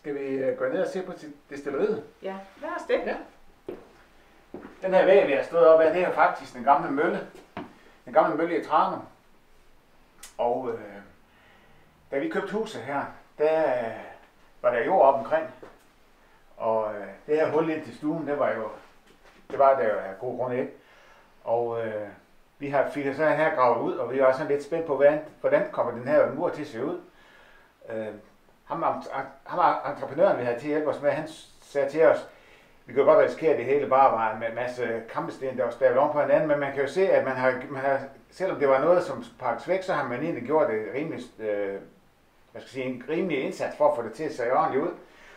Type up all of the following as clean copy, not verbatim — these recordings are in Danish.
Skal vi gå ned og se på destilleriet? Ja, lad os det. Ja. Den her væg, vi har stået op af, det er faktisk den gamle mølle. Den gamle mølle i Tranum. Og da vi købte huset her, der var der jord op omkring. Og det her hul ind til stuen, det var der jo af god grund ikke. Og vi fik så her gravet ud, og vi var sådan lidt spændt på, hvordan kommer den her mur til at se ud. Ham entreprenøren, vi havde til at hjælpe os med, han sagde til os, vi kan godt risikere, at det hele bare var en masse kampesten, der var stablet oven på hinanden, men man kan jo se, at man har selvom det var noget, som pakkes væk, så har man egentlig gjort det en rimelig indsats for at få det til at se ordentligt ud.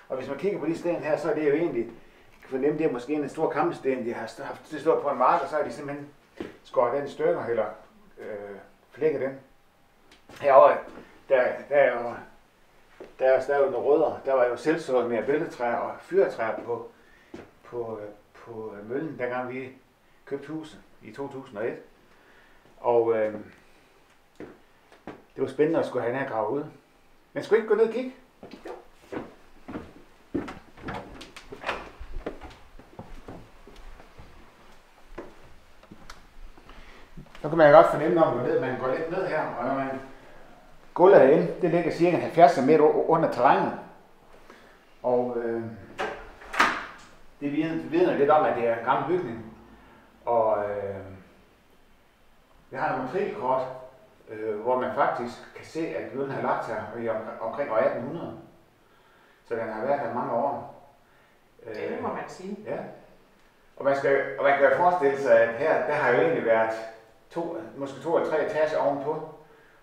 Og hvis man kigger på de sten her, så er det jo egentlig, kan fornemme, det er måske en stor kampesten, de har haft til stået på en mark, og så har de simpelthen skåret den i stykker, eller flækket den. Herovre, der er stadig nogle rødder, der var jo selvsået med bæltetræer og fyretræer på møllen, dengang vi købte huset i 2001. Og det var spændende at skulle have den her gravet ud. Men skulle ikke gå ned og kigge? Jo. Så kan man godt fornemme, når man går lidt ned her, og når man gulvet herinde, det ligger cirka 70 cm under terrænet. Og det vidner lidt om, at det er en gammel bygning. Og jeg har nogle matrikelkort, hvor man faktisk kan se, at møllen har lagt her omkring år 1800. Så den har været her mange år. Det må man sige. Ja. Og man kan jo forestille sig, at her, der har jo egentlig været måske to eller tre etager ovenpå,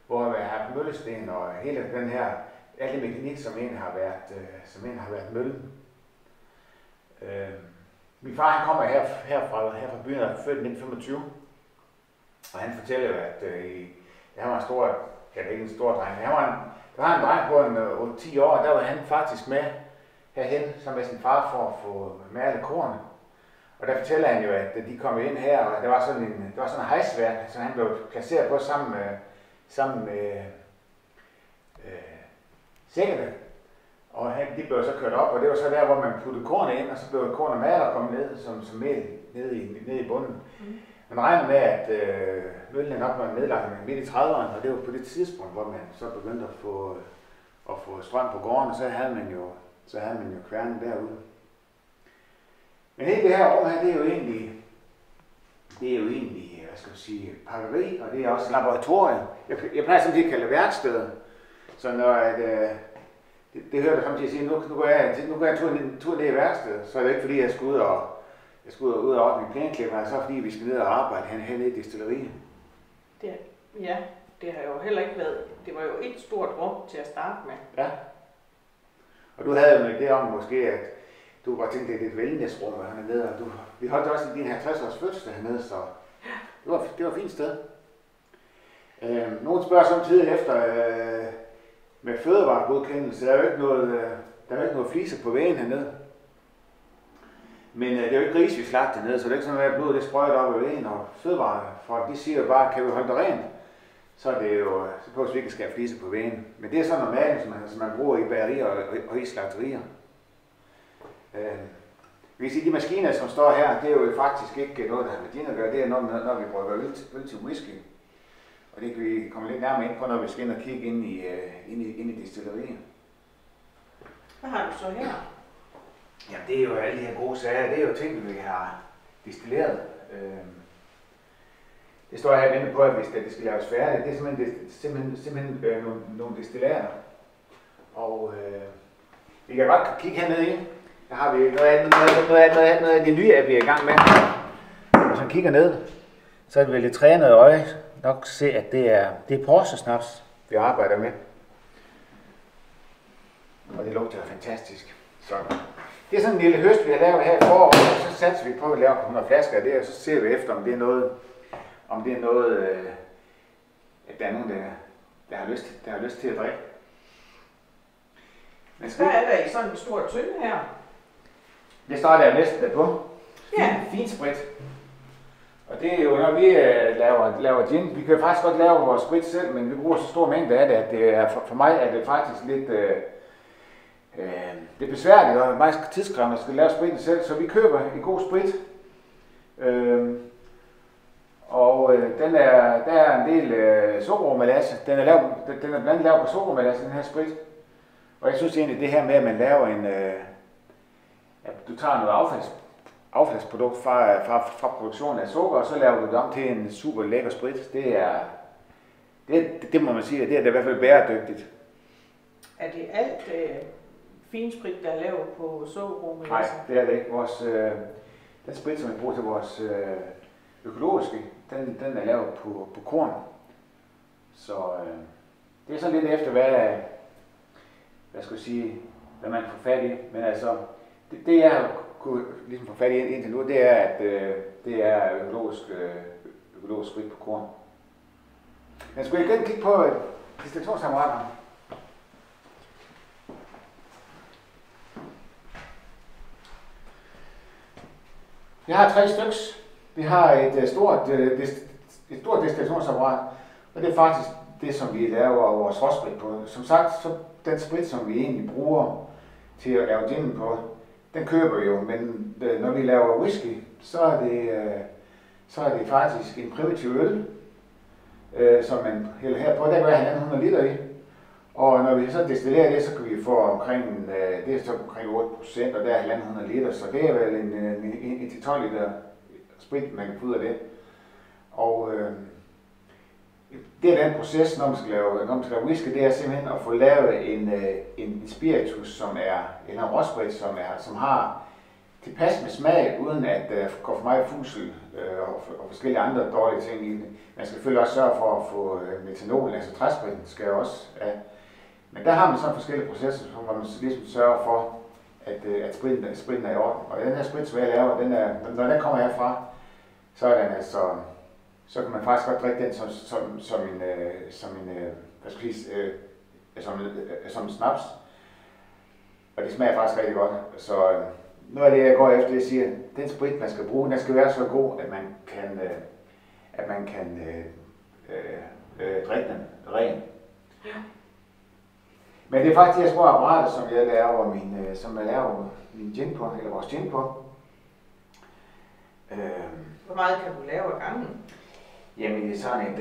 hvor man har haft møllesten og hele den her, alle mekanik, som egentlig har været møllen. Min far, han kommer her fra byen, er født i 1925, og han fortæller jo, at han var en stor, ja, det er ikke en stor dreng, der var en dreng på 10 år, og der var han faktisk med herhen, som med sin far for at få malet korn. Og der fortæller han jo, at de kom ind her, og der var sådan en hejsværk, så han blev placeret på sammen med sækkerne. Og de blev så kørt op, og det var så der, hvor man puttede kornet ind, og så blev korn og maler kommet ned som mel ned i bunden. Man regner med, at møllen nok var nedlagt midt i 30'erne, og det var på det tidspunkt, hvor man så begyndte at få strøm på gården, og så havde man jo kværnen derude. Men hele det her rum her, det er jo egentlig, hvad skal man sige, pakkeri, og det er også laboratorium. Jeg plejer samtidig at kalde det værksted. Så når det hører du samtidig sige, nu går jeg en tur ned i værkstedet, så er det ikke fordi, jeg skal ud og ordne min plænklipper, så fordi vi skal ned og arbejde hernede i destilleriet. Det har jo heller ikke været, det var jo et stort rum til at starte med. Ja. Og du havde jo en idé om måske, at du kunne godt tænke, det er et wellnessrum hernede, og vi holdt også din 50-års fødselsdag hernede, så det var et fint sted. Nogen spørger samtidig efter, med fødevaregodkendelse, der er jo ikke noget fliser på væggen hernede. Men det er jo ikke gris, vi slagter hernede, så det er ikke sådan, at blodet det sprøjter op ad væggen, og fødevarefolk, de siger jo bare, kan vi holde det rent, så er det jo, så behøver vi ikke at skære fliser på væggen. Men det er sådan normalt, som man bruger i bagerier og i slagterier. Vi kan sige, at de maskiner, som står her, det er jo faktisk ikke noget, der har med din at gøre. Det er noget, når vi brygger øl til whisky. Og det kan vi komme lidt nærmere ind på, når vi skal ind og kigge ind i destilleriet. Hvad har du så her? Jamen, det er jo alle de her gode sager. Det er jo ting, vi har destilleret. Det står her vente på, at hvis det skal laves færdigt, det er simpelthen nogle destillater. Og vi kan godt kigge hernede i. Der har vi noget af det nye, at vi er i gang med. Hvis man kigger ned, så er det vel et trænet øje nok se, at det er Porsche-snaps, vi arbejder med. Og det lugter fantastisk. Så det er sådan en lille høst, vi har lavet her i foråret, og så satser vi på at lave 100 flasker af det, og så ser vi efter, om det er noget, at der er nogen, der har lyst til at drikke. Hvad er der i sådan en stor tynde her? Det står der næsten derpå. Fint sprit. Og det er jo, når vi laver gin, vi kan jo faktisk godt lave vores sprit selv, men vi bruger så stor mængde af det, at det er, for mig er det faktisk lidt, Det er besværligt og meget tidskrævende at skal lave spritten selv, så vi køber en god sprit. Der er en del sukkerromelage. Den er blandt andet lavet på sukkerromelage, den her sprit. Og jeg synes egentlig det her med, at man laver at du tager noget affaldsprodukt fra produktionen af sukker, og så laver du det om til en super lækker sprit. Det må man sige, at det er i hvert fald bæredygtigt. Er det alt finsprit, der er lavet på sukkerromelage? Nej, det er det ikke. Den sprit, som vi bruger til vores økologiske, den er lavet på korn. Så det er sådan lidt efter, hvad skal jeg sige, hvad man kan få fat i. Men altså, det jeg har kunne ligesom få fat i indtil nu, det er, at det er økologisk sprit på korn. Men skulle jeg igen kigge på destillationsapparaterne. Vi har 3 styks. Vi har et stort destillationsapparat, og det er faktisk det, som vi laver vores råsprit på. Som sagt, så den sprit, som vi egentlig bruger til at lave ginen på, den køber vi jo, men når vi laver whisky, så er det faktisk en primitiv øl, som man hælder her på. Der kan være 1.500 liter i. Og når vi så destillerer det, så kan vi få omkring 8%, og der er 1.500 liter, så det er vel en 10-12 liter sprit, man kan få ud af det. Og det er den proces, når man skal lave whisky, det er simpelthen at få lavet en spiritus, eller en råsprit, som har tilpas med smag, uden at gå for meget fusel og forskellige andre dårlige ting i det. Man skal selvfølgelig også sørge for at få metanol, altså træspritten skal også have. Men der har man sådan forskellige processer, hvor man ligesom sørger for, at spritten er i orden. Og den her sprit, som jeg laver, når den kommer herfra, så er den altså, så kan man faktisk godt drikke den som en snaps. Og det smager faktisk rigtig godt. Så noget af det, jeg går efter, det siger, at den sprit, man skal bruge, den skal være så god, at man kan drikke den ren. Ja. Men det er faktisk de her små apparater, som jeg laver min gin på, eller vores gin på. Hvor meget kan du lave ad gangen? Jamen det er sådan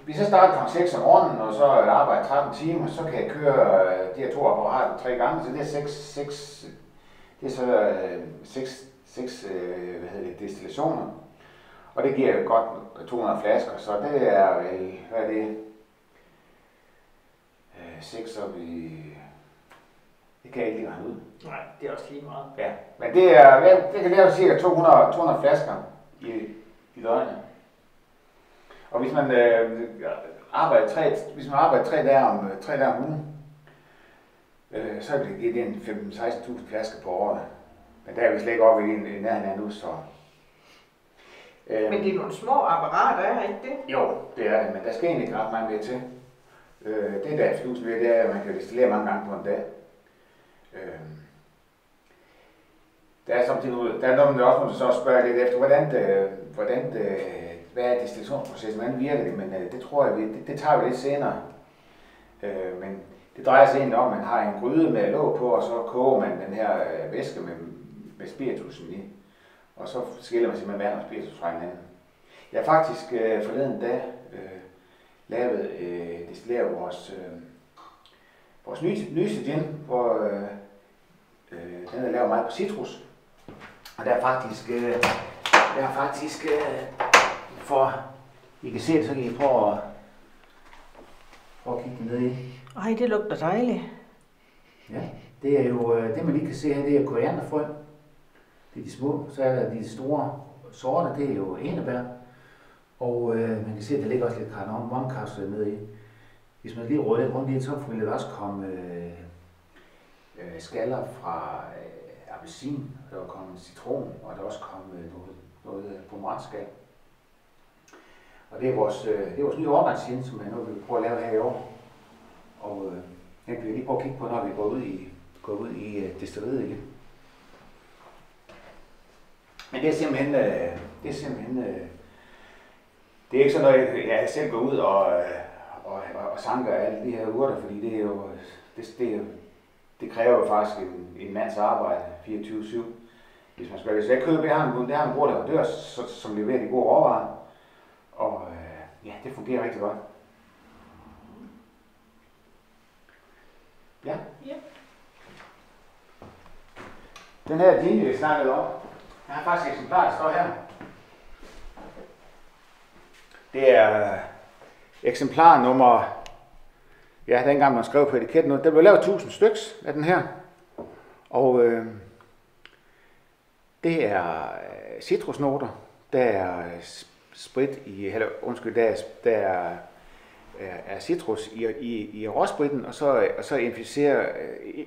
hvis jeg starter kl. 6 om morgenen, og så arbejder 13 timer, så kan jeg køre de her 2 apparater 3 gange, så det er 6 destillationer. Og det giver godt 200 flasker, så det er vel, hvad er det? 6 op i... Det kan jeg ikke lige regne ud. Nej, det er også lige meget. Ja, men det kan lave cirka 200 flasker i døgnet. Og hvis man arbejder 3 dage om ugen, så vil det give det en 15-16.000 flasker på året. Men der er vi slet ikke oppe i nærheden af nu, så... Men det er nogle små apparater, er ikke det? Jo, det er det, men der skal egentlig ikke ret meget mere til. Det der er flusen ved, det er, at man kan destillere mange gange på en dag. Der er samtidig der er noget, også må så spørge lidt efter, hvad er destillationsprocessen, hvordan virker det, men det tror jeg, det tager vi lidt senere. Men det drejer sig egentlig om, at man har en gryde med låg på, og så koger man den her væske med spiritusen i. Og så skiller man simpelthen vand og spiritus fra hinanden. Jeg har faktisk forleden dag destilleret vores nyeste gin, hvor den er lavet meget på citrus. Og der er faktisk, for I kan se det, så kan I prøve at kigge ned i. Ej, det lugter dejligt. Ja, det er jo, det man lige kan se her, det er korianderfrø. Det er de små, så er der de store sorte, det er jo enebær. Og man kan se, at der ligger også lidt kardemommekapsler nede i. Hvis man lige råder lidt rundt i det, så vil der også komme skaller fra appelsin, og der vil komme citron, og der vil også komme noget pomeranskal. Og det er vores nye årgangsgin, som jeg nu vil prøve at lave her i år. Og den kan vi lige prøve at kigge på, når vi går ud i destilleriet igen. Men det er simpelthen, det er ikke sådan noget, jeg selv går ud og sanker alle de her urter, fordi det det kræver jo faktisk en mands arbejde 24/7. Hvis man skal gøre det. Så jeg køber, jeg har en god leverandør, som leverer de gode råvarer. Og ja, det fungerer rigtig godt. Ja. Ja. Den her linje, vi snakkede om, jeg har faktisk et eksemplar, der står her. Det er eksemplar nummer, ja, dengang man skrev på etiketten, der blev lavet 1000 styks af den her. Og det er citrusnoter, der er sprit i, eller undskyld, der er citrus i råspritten, og så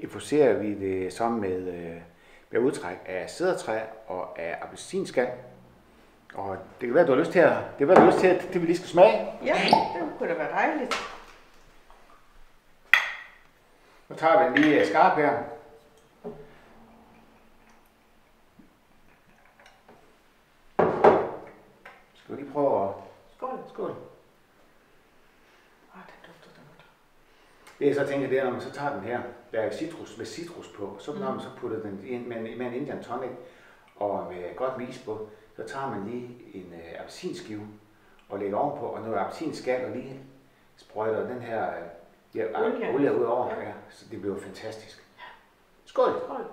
infuserer vi det sammen med udtræk af cedertræ og af appelsinskal. Og det kan være, du har lyst til at, det vi lige skal smage. Ja, det kunne da være dejligt. Nu tager vi lige skarp her. Skal vi lige prøve at... Skål. Skål. Den dufter da godt. Det jeg så tænker, det er, når man så tager den her, der er citrus med citrus på, så når man så putter den ind med en Indian tonic og med godt mis på, så tager man lige en appelsinskive og lægger ovenpå, og noget appelsinskal og lige sprøjter den her olie ud over. Ja. Så det bliver fantastisk. Skål! Skål.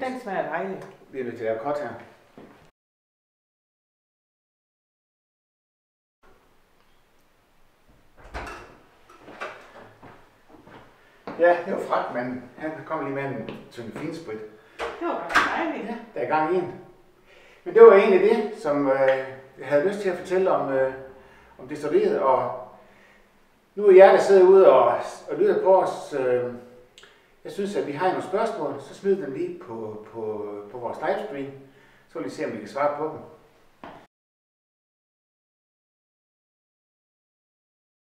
Den smager dejligt. Vi er nødt til at lave kort her. Ja, det var fragtmanden. Han kom lige med en tynde finsprit. Det var dejligt. Ja, der er gang i en. Men det var egentlig det, som jeg havde lyst til at fortælle om destilleriet. Og nu er jer, der sidder ude og lytter på os. Jeg synes, at vi har nogle spørgsmål, så smid dem lige på vores livestream. Så vil I se, om vi kan svare på dem.